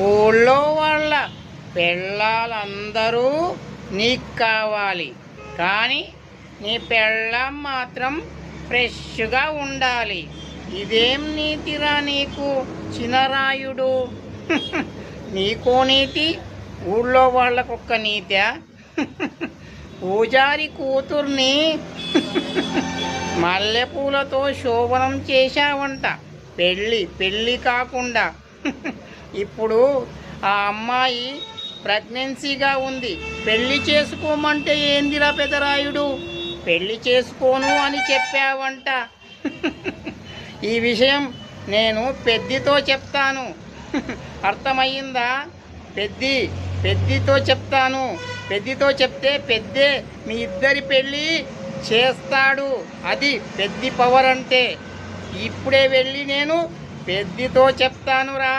ఊళ్ళో వాళ్ళ పెళ్ళాలందరూ నీకు కావాలి, కానీ నీ పెళ్ళాం మాత్రం ఫ్రెష్గా ఉండాలి. ఇదేం నీతిరా నీకు చినరాయుడు? నీకో నీతి, ఊళ్ళో వాళ్ళకొక్క నీత్యా? పూజారి కూతుర్ని మల్లెపూలతో శోభనం చేశావంట, పెళ్ళి కాకుండా. ఇప్పుడు ఆ అమ్మాయి ప్రెగ్నెన్సీగా ఉంది. పెళ్లి చేసుకోమంటే ఏందిరా పెదరాయుడు? పెళ్లి చేసుకోను అని చెప్పావంట. ఈ విషయం నేను పెద్దితో చెప్తాను. అర్థమయ్యిందా? పెద్దితో చెప్తాను. పెద్దితో చెప్తే పెద్దే మీ ఇద్దరి పెళ్ళి చేస్తాడు. అది పెద్ది పవర్ అంటే. ఇప్పుడే వెళ్ళి నేను పెద్దితో చెప్తానురా.